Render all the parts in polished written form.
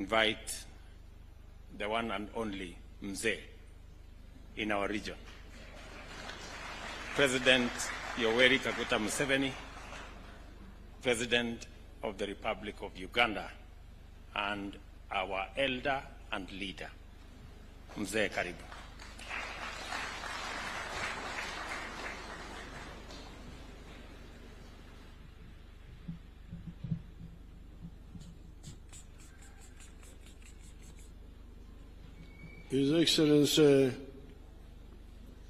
invite the one and only Mzee in our region, President Yoweri Kaguta Museveni, President of the Republic of Uganda, and our elder and leader. Mzee, karibu. His Excellency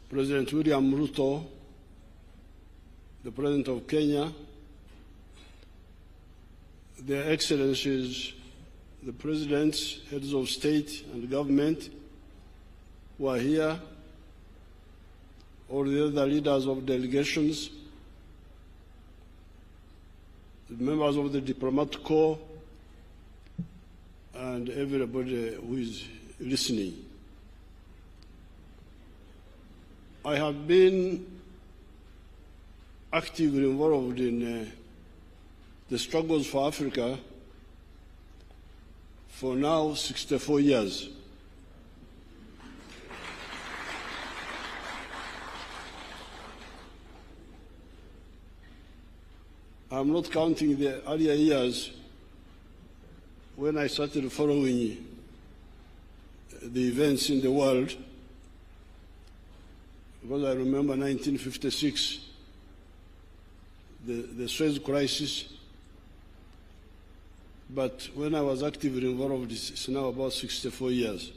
President William Ruto, the President of Kenya, Their Excellencies, the Presidents, Heads of State and Government who are here, all the other leaders of delegations, the members of the diplomatic corps, and everybody who is listening. I have been actively involved in the struggles for Africa for now 64 years. I'm not counting the earlier years when I started following the events in the world, because I remember 1956, the Suez crisis. But when I was actively involved, it's now about 64 years.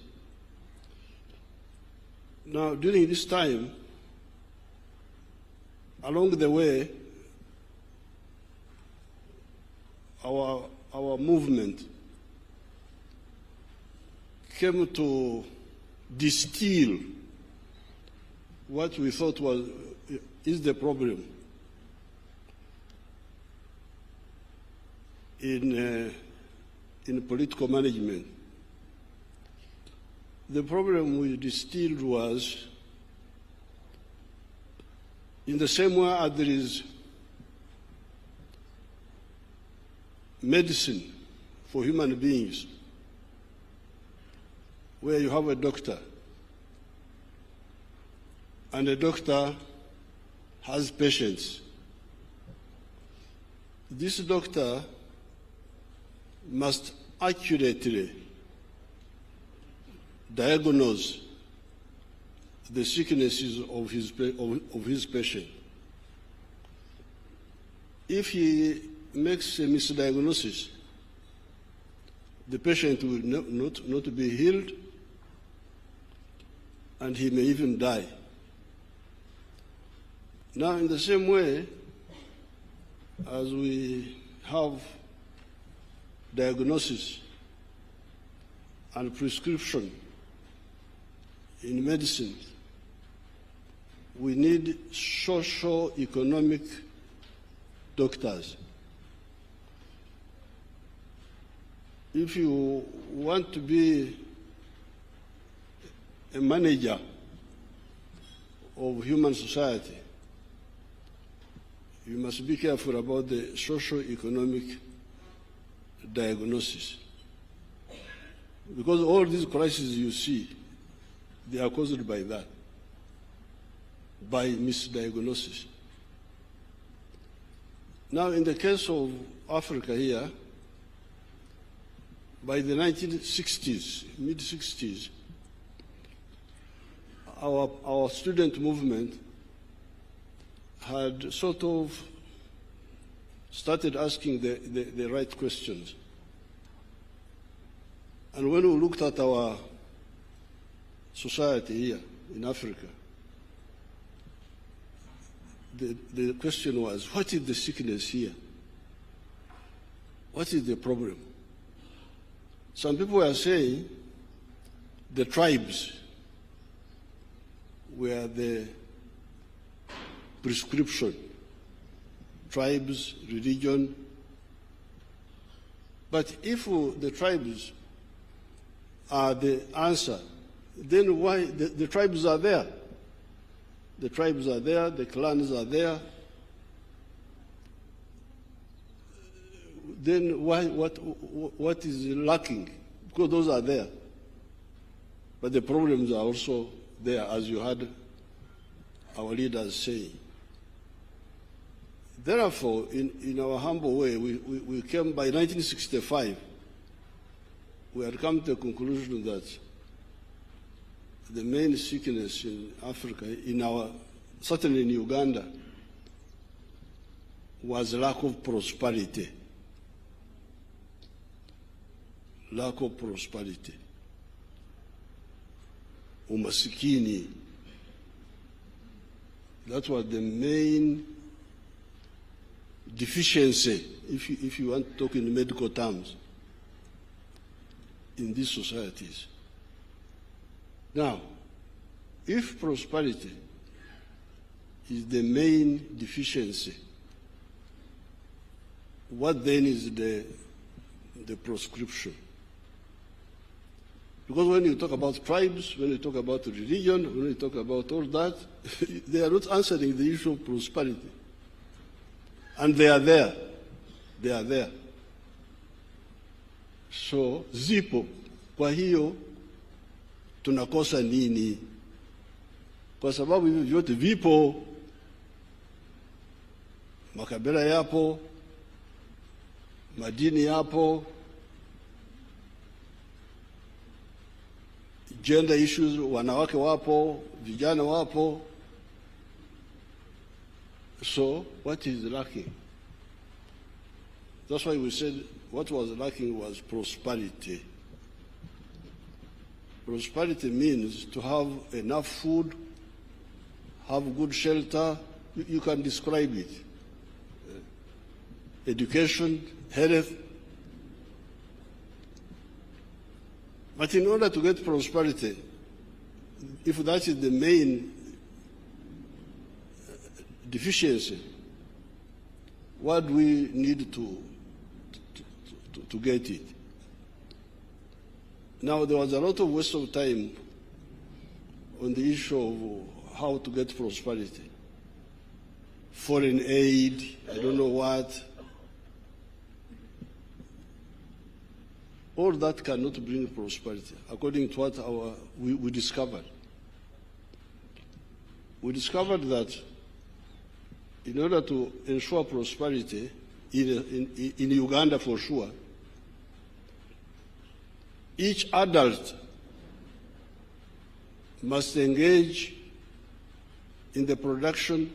Now, during this time, along the way, our movement came to distill what we thought is the problem in political management. The problem we distilled was, in the same way as there is medicine for human beings, where you have a doctor, and the doctor has patients. This doctor must accurately diagnose the sicknesses of his patient. If he makes a misdiagnosis, the patient will not be healed, and he may even die. Now, in the same way, as we have diagnosis and prescription in medicine, we need socio-economic doctors. If you want to be a manager of human society, you must be careful about the socio-economic diagnosis. Because all these crises you see, they are caused by that, by misdiagnosis. Now, in the case of Africa here, by the 1960s, mid-60s, our student movement had sort of started asking the right questions. And when we looked at our society here in Africa, the question was, what is the sickness here? What is the problem? Some people are saying the tribes were the prescription, tribes, religion. But if the tribes are the answer, then why the tribes are there? The tribes are there, the clans are there. Then why, what is lacking because those are there. But the problems are also there, as you heard our leaders saying. Therefore, in our humble way, we came by 1965, we had come to the conclusion that the main sickness in Africa, certainly in Uganda, was lack of prosperity. Lack of prosperity. Umasikini. That was the main deficiency, if you want to talk in medical terms, in these societies. Now, if prosperity is the main deficiency, what then is the prescription? Because when you talk about tribes, when you talk about religion, when you talk about all that, they are not answering the issue of prosperity. And they are there. They are there. So, zipo. Kwa hiyo, tunakosa nini? Kwa sababu hivi vyote vipo. Makabila yapo. Madini yapo. Gender issues, wanawake wapo, vijana wapo. So, what is lacking? That's why we said what was lacking was prosperity. Prosperity means to have enough food, have good shelter, you can describe it. Education, health. But in order to get prosperity, if that is the main deficiency, what do we need to get it? Now, there was a lot of waste of time on the issue of how to get prosperity. Foreign aid, I don't know what. All that cannot bring prosperity, according to what we discovered. We discovered that in order to ensure prosperity, in Uganda for sure, each adult must engage in the production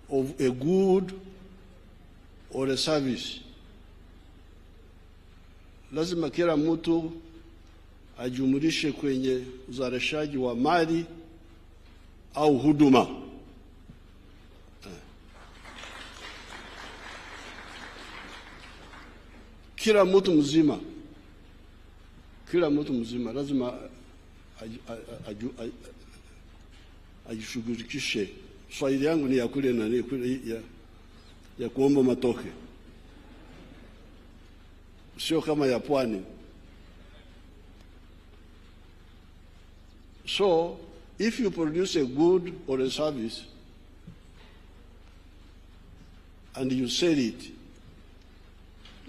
of a good or a service. Lazima kila mtu ajumulishe kwenye uzalishaji wa mali au huduma. Kila mtu mzima lazima ajishughulikishe. Swahili yangu ni ya kule na kule ya kuomba matoke, sio kama ya pwani. So, if you produce a good or a service and you sell it,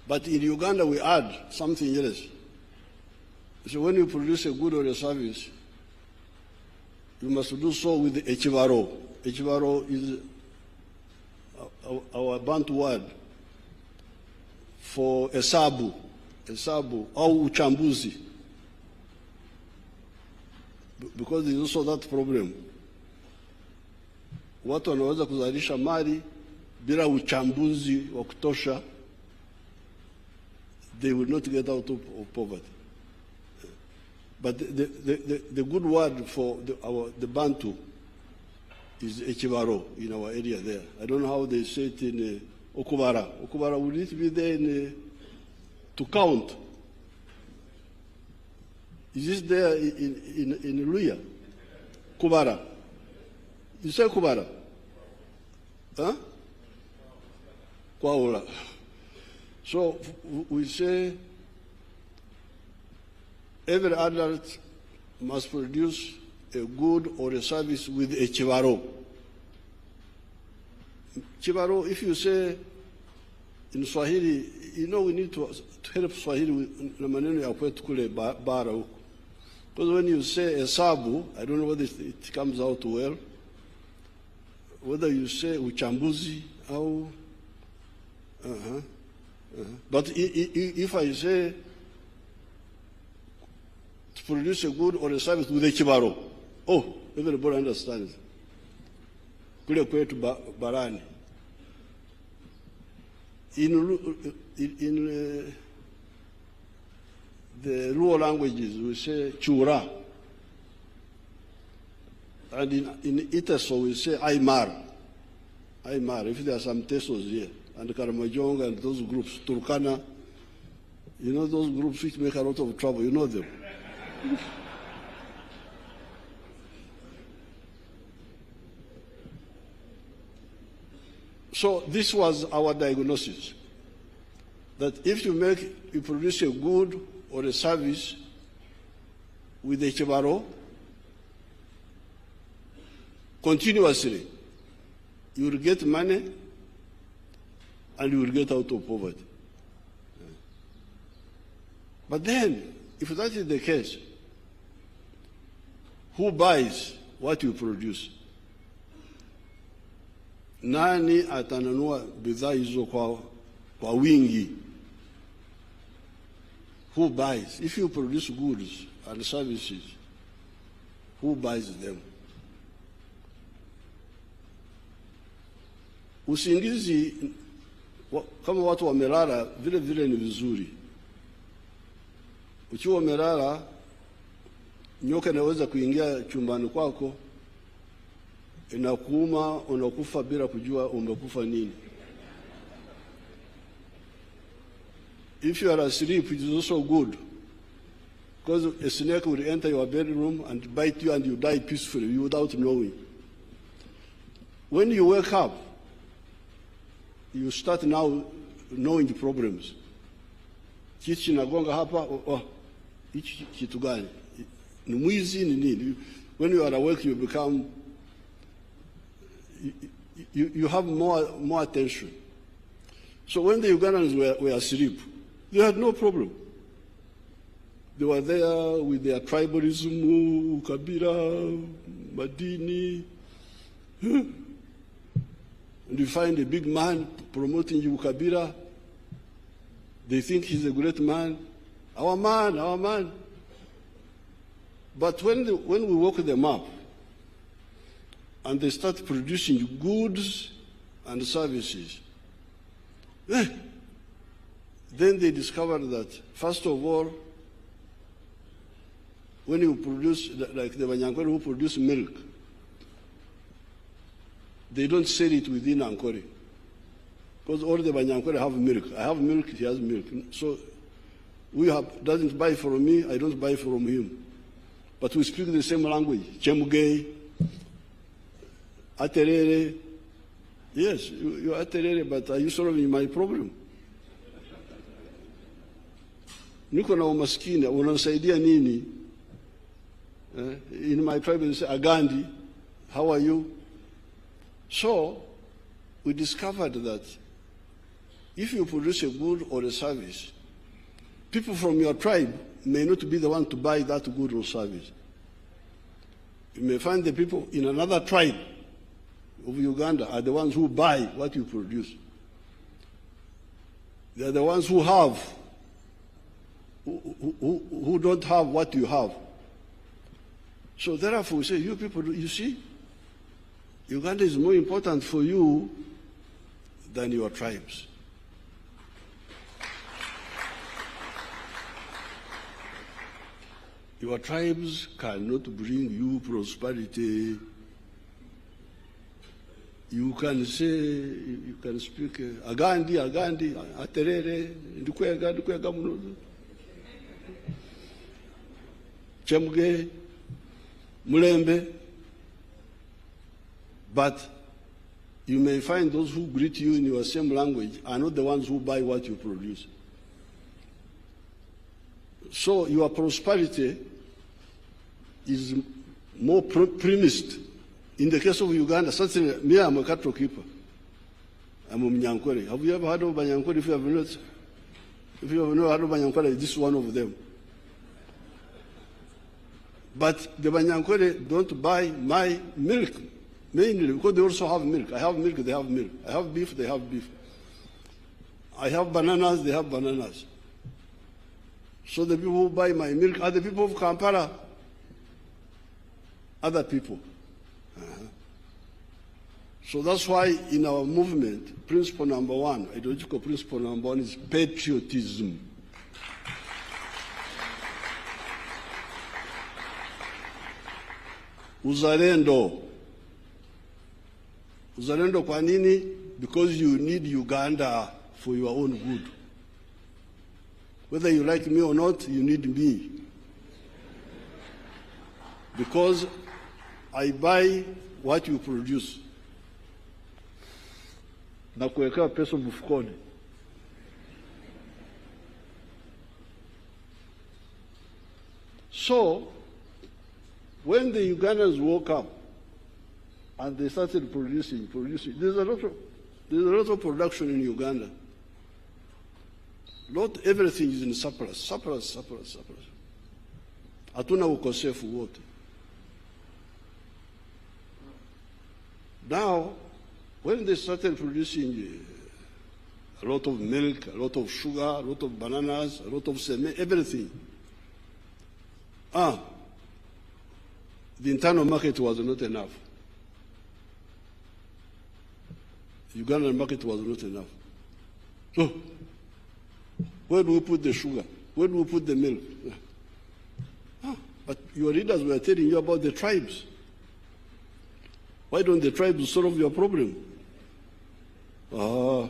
but in Uganda we add something else. So when you produce a good or a service, you must do so with the echivaro. Echivaro is our Bantu word for hesabu au uchambuzi. Because there is also that problem. Watu wanaweza kuzalisha mali bila uchambuzi wa kutosha, they will not get out of poverty. But the good word for the Bantu is echivaro in our area there. I don't know how they say it in Okubara. Okubara, would it be there to count? Is this there in Luya? Kubara. You say Kubara? Huh? Kwaula. So we say every adult must produce a good or a service with a chivaro. Chivaro, if you say in Swahili, you know, we need to help Swahili na maneno ya kwetu kule bara huko. Because when you say hesabu, I don't know whether it comes out well. Whether you say uchambuzi or but if I say to produce a good or a service with a kibaro, oh, everybody understands. Kule kwetu barani. In the rural languages, we say chura. And in Itaso, we say Aymar. Aymar, if there are some Tesos here. And Karamojong and those groups, Turkana, you know those groups which make a lot of trouble, you know them. So this was our diagnosis, that if you produce a good or a service with a chibaro continuously, you will get money and you will get out of poverty. But then, if that is the case, who buys what you produce? Nani atanunua bidhaa hizo kwa wingi? Who buys? If you produce goods and services, who buys them? Usingizi kama watu wamelala vile vile ni vizuri. Ukiwa wamelala, nyoka inaweza kuingia chumbani kwako, inakuuma, unakufa bila kujua umekufa nini. If you are asleep, it is also good, because a snake will enter your bedroom and bite you and you die peacefully without knowing. When you wake up, you start now knowing the problems. Kichi nagonga hapa, hichi kitu gani? Ni mwizi ni nini? When you are awake, you become, you have more attention. So when the Ugandans were asleep, they had no problem. They were there with their tribalism, Kabila, Madini. And you find a big man promoting Kabila. They think he's a great man. Our man, our man. But when we woke them up and they start producing goods and services, then they discovered that, first of all, when you produce, like the Banyankore who produce milk, they don't sell it within Ankore. Because all the Banyankore have milk. I have milk, he has milk. So doesn't buy from me, I don't buy from him. But we speak the same language. Chemugei, Aterere. Yes, you're Aterere, but are you solving my problem? Niko na umaskini, unasaidia nini? In my tribe, they say, Agandi, how are you? So, we discovered that if you produce a good or a service, people from your tribe may not be the one to buy that good or service. You may find the people in another tribe of Uganda are the ones who buy what you produce. They are the ones who have, who don't have what you have. So therefore we say, you people, you see, Uganda is more important for you than your tribes. Your tribes cannot bring you prosperity. You can say, you can speak, Agandi, Aterere, Ndukwega Munozo, Chemuge, Mulembe. But you may find those who greet you in your same language are not the ones who buy what you produce. So your prosperity is more premised. In the case of Uganda, certainly, me, I'm a cattle keeper. I'm a Munyankwere. Have you ever heard of Banyankwere? If you have not heard of Banyankwere, this is one of them. But the Banyankwere don't buy my milk, mainly because they also have milk. I have milk, they have milk. I have beef, they have beef. I have bananas, they have bananas. So the people who buy my milk are the people of Kampala, other people. So that's why in our movement, principle number one, ideological principle number one is patriotism. Uzalendo. Uzalendo kwa nini? Because you need Uganda for your own good. Whether you like me or not, you need me. Because I buy what you produce. Na kuweka pesa mfukoni. So, when the Ugandans woke up and they started producing, there's a lot of production in Uganda. Not everything is in surplus. Hatuna ukosefu wote. Now, when they started producing a lot of milk, a lot of sugar, a lot of bananas, a lot of cement, everything, the internal market was not enough. The Ugandan market was not enough. So, where do we put the sugar? Where do we put the milk? But your leaders were telling you about the tribes. Why don't the tribes solve your problem? Makabila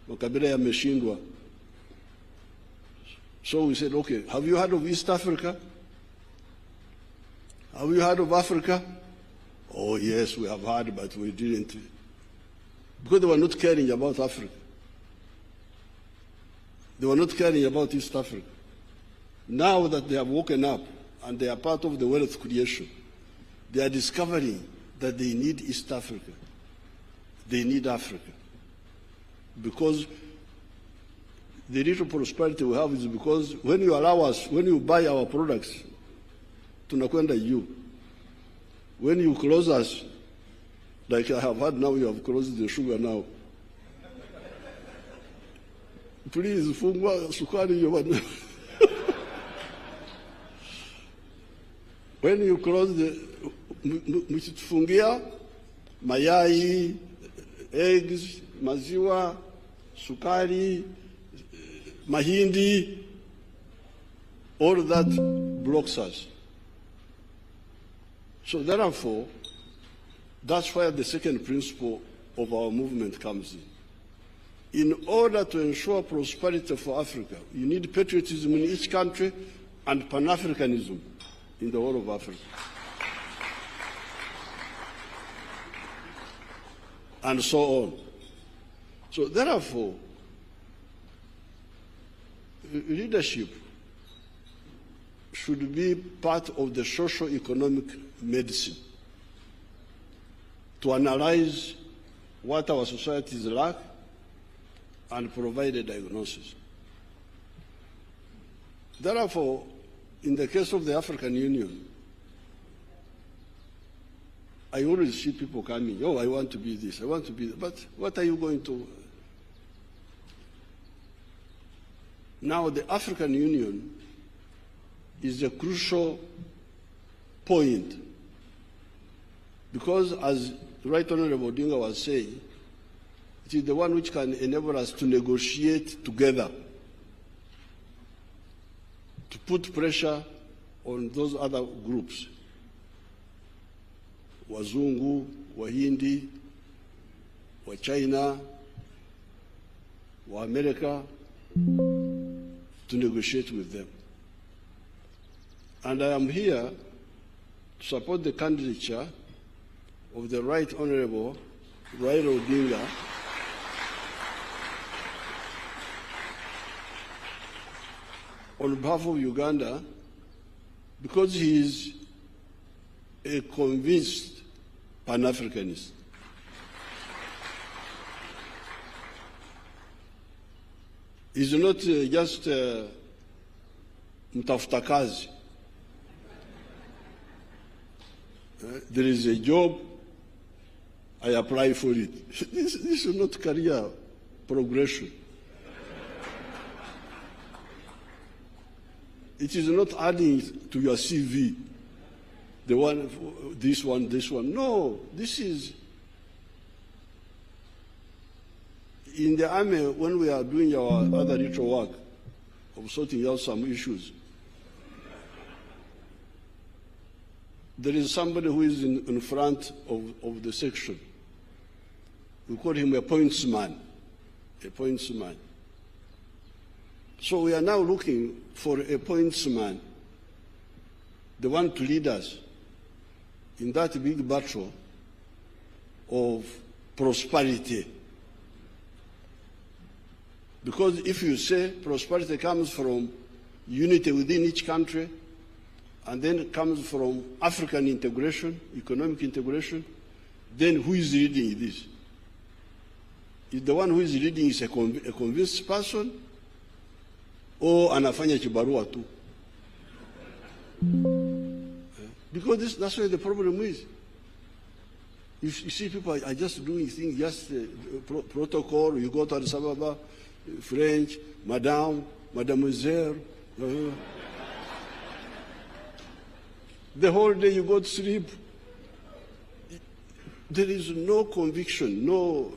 yameshindwa. So we said, okay, have you heard of East Africa? Have you heard of Africa? Oh yes, we have heard, but we didn't. Because they were not caring about Africa. They were not caring about East Africa. Now that they have woken up and they are part of the wealth creation, they are discovering that they need East Africa. They need Africa. Because the little prosperity we have is because when you allow us, when you buy our products, tunakwenda you. When you close us, like I have heard now, you have closed the sugar now. Please, fungwa sukari yoba. When you close the, mchitufungia, mayai, eggs, maziwa, sukari, mahindi, all that blocks us. So therefore, that's where the second principle of our movement comes in. In order to ensure prosperity for Africa, you need patriotism in each country and Pan-Africanism in the whole of Africa. And so on. So therefore, leadership should be part of the socio-economic medicine to analyze what our societies lack and provide a diagnosis. Therefore, in the case of the African Union, I always see people coming, oh, I want to be this, I want to be that, but what are you going to? Now, the African Union is a crucial point because, as Right Honorable Odinga was saying, it is the one which can enable us to negotiate together, to put pressure on those other groups, Wazungu, Wahindi, Wachina, Wa-America, to negotiate with them. And I am here to support the candidature of the Right Honorable Raila Odinga on behalf of Uganda because he is a convinced Pan-Africanist. is not just mtafuta kazi. There is a job, I apply for it. This is not career progression. It is not adding to your CV, the one, this one, this one. No, this is, in the army, when we are doing our other little work of sorting out some issues, there is somebody who is in front of the section. We call him a pointsman, a pointsman. So we are now looking for a pointsman, the one to lead us in that big battle of prosperity. Because if you say prosperity comes from unity within each country, and then it comes from African integration, economic integration, then who is leading this? Is the one who is leading is a convinced person, or anafanya kibarua tu? Because that's where the problem is. You see people are just doing things, just protocol. You go to Addis Ababa, French, Madame, Mademoiselle. The whole day you go to sleep. There is no conviction, no.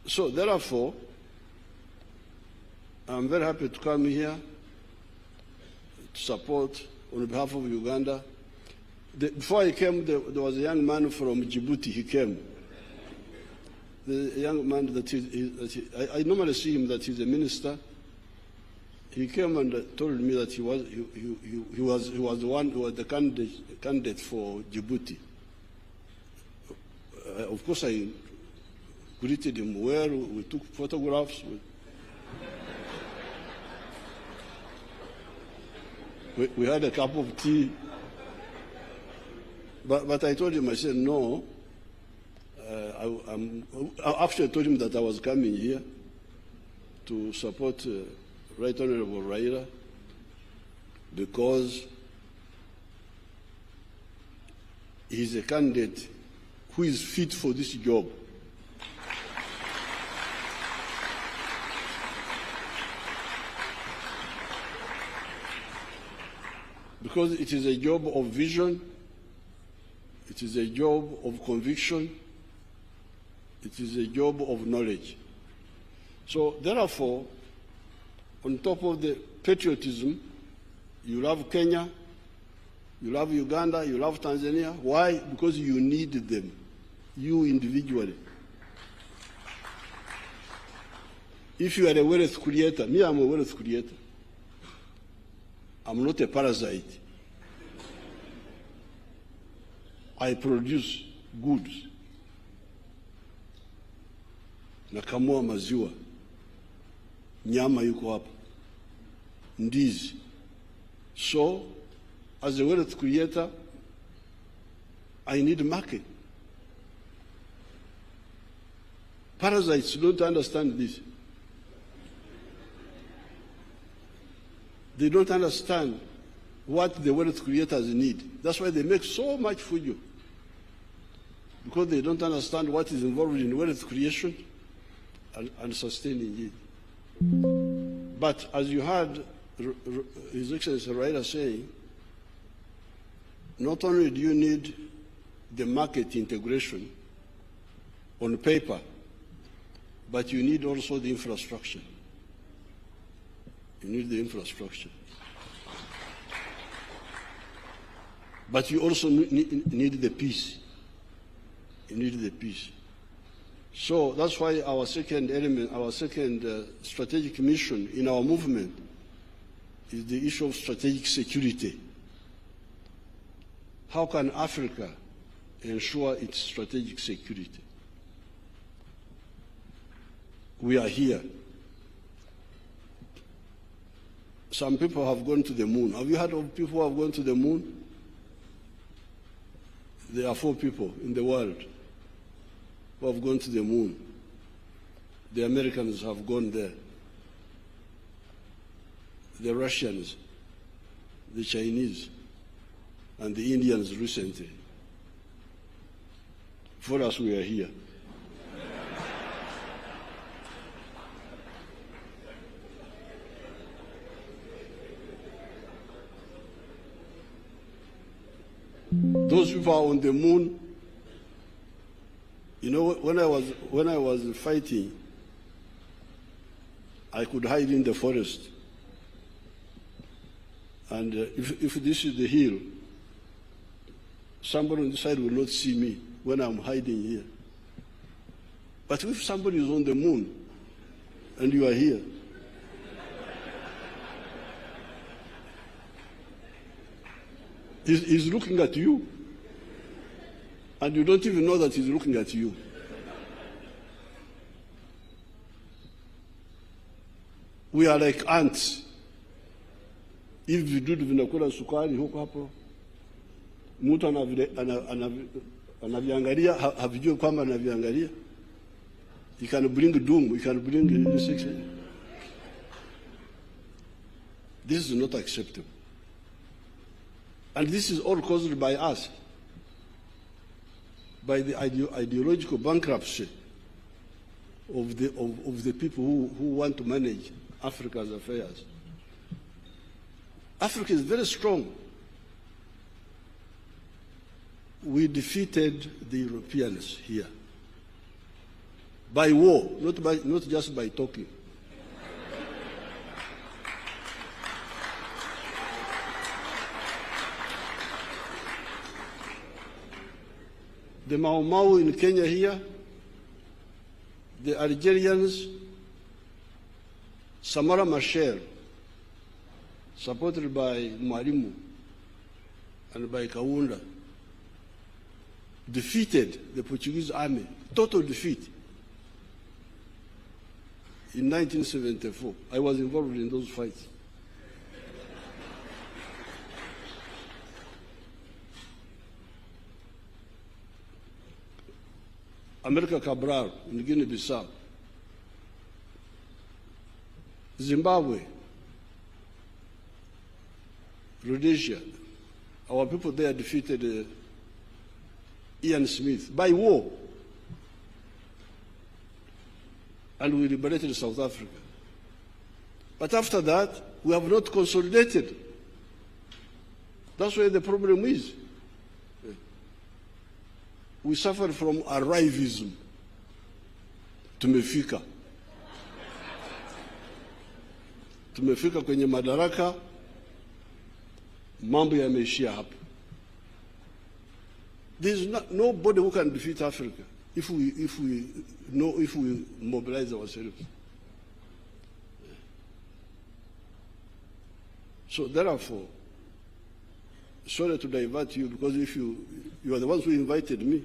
So therefore, I'm very happy to come here to support on behalf of Uganda. Before I came, there was a young man from Djibouti. He came. The young man I normally see him that he's a minister. He came and told me that he was the one who was the candidate for Djibouti. Of course, I greeted him well. We took photographs. We had a cup of tea. But I told him, I said, no. I actually told him that I was coming here to support Right Honorable Raila because he's a candidate who is fit for this job. Because it is a job of vision, it is a job of conviction, it is a job of knowledge. So therefore, on top of the patriotism, you love Kenya, you love Uganda, you love Tanzania. Why? Because you need them, you individually. If you are a wealth creator, me, I'm a wealth creator. I'm not a parasite. I produce goods. Nakamua maziwa. Nyama yuko hapa. Ndizi. So, as a wealth creator, I need market. Parasites don't understand this. They don't understand what the wealth creators need. That's why they make so much for you. Because they don't understand what is involved in wealth creation and sustaining it. But as you heard His Excellency Raila saying, not only do you need the market integration on paper, but you need also the infrastructure. You need the infrastructure. But you also need the peace. You need the peace. So that's why our second element, our second strategic mission in our movement is the issue of strategic security. How can Africa ensure its strategic security? We are here. Some people have gone to the moon. Have you heard of people who have gone to the moon? There are 4 people in the world who have gone to the moon. The Americans have gone there. the Russians, the Chinese, and the Indians recently. For us, we are here. Those people are on the moon. You know, when I was fighting, I could hide in the forest. And if this is the hill, somebody on the side will not see me when I'm hiding here. But if somebody is on the moon and you are here, he's looking at you, and you don't even know that he's looking at you. We are like ants. Hivi vidudu vinakula sukari huko hapo, mtu anaviangalia, havijui kwamba anaviangalia. He can bring doom, he can bring insects. This is not acceptable. And this is all caused by us, by the ideological bankruptcy of the people who want to manage Africa's affairs. Africa is very strong. We defeated the Europeans here by war, not just by talking. The Mau Mau in Kenya here, the Algerians, Samara Machel, supported by Mwalimu and by Kaunda, defeated the Portuguese army, total defeat, in 1974. I was involved in those fights. America Cabral in Guinea-Bissau, Zimbabwe, Rhodesia. Our people there defeated Ian Smith by war, and we liberated South Africa. But after that, we have not consolidated. That's where the problem is. We suffer from arrivism. Tumefika kwenye madaraka, mambo yameishia hapa. There's nobody who can defeat Africa if we mobilize ourselves. So therefore, sorry to divert you, because if you are the ones who invited me.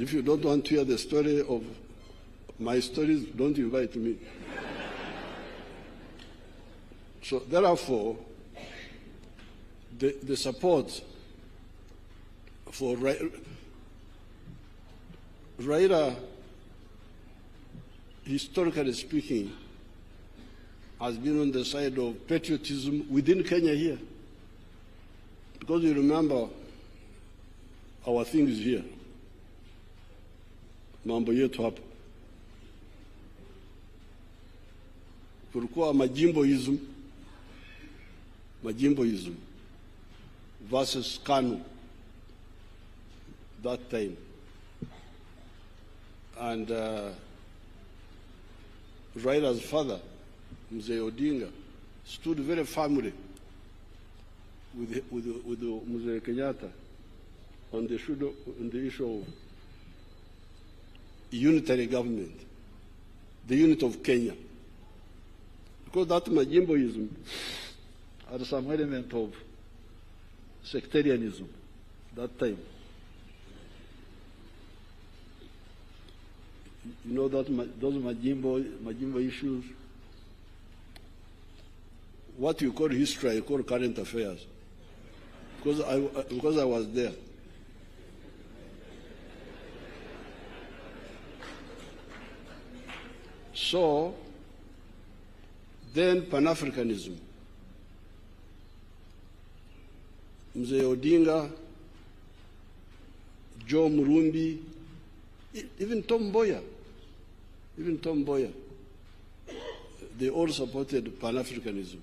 If you don't want to hear the story of my stories, don't invite me. So therefore, the support for Raila, historically speaking, has been on the side of patriotism within Kenya here. Because you remember our things here. Mambo yetu hapa. Kulikuwa majimboism versus KANU that time. And Raila's father, Mzee Odinga, stood very firmly with Mzee Kenyatta on the issue of unitary government, the unit of Kenya. Because that majimboism had some element of sectarianism that time. You know that those majimbo issues, what you call history, you call current affairs. because I was there. So, then Pan-Africanism. Mzee Odinga, Joe Murumbi, even Tom Mboya, they all supported Pan-Africanism.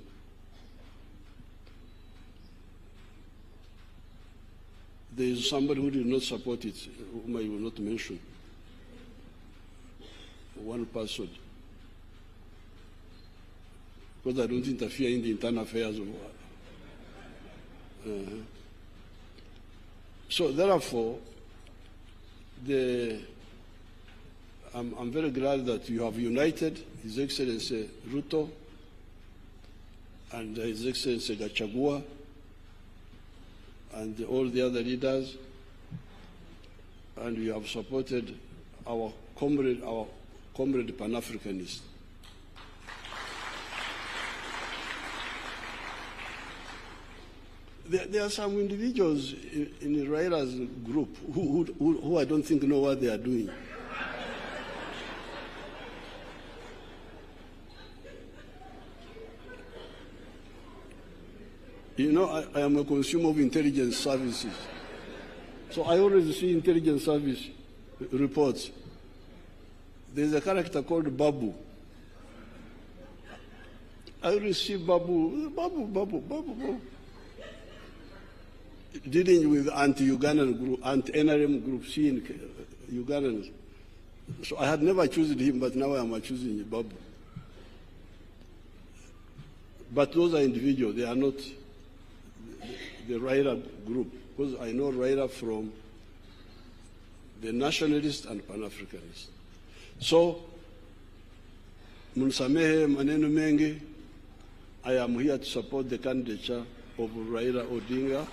There is somebody who did not support it, whom I will not mention. One person. Because I don't interfere in the internal affairs of So therefore, I'm very glad that you have united His Excellency Ruto and His Excellency Gachagua and all the other leaders, and you have supported our comrade Pan-Africanists. There are some individuals in Raila's group who I don't think know what they are doing. You know, I am a consumer of intelligence services. So I always see intelligence service reports. There's a character called Babu. I always see Babu. Dealing with anti-Ugandan group, anti-NRM groups in Ugandans. So I had never chosen him, but now I am choosing Babu. But those are individuals, they are not the Raila group, because I know Raila from the nationalists and Pan-Africanists. So, Munsamehe maneno mengi, I am here to support the candidature of Raila Odinga.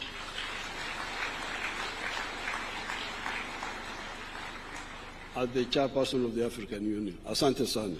As the chairperson of the African Union. Asante sana.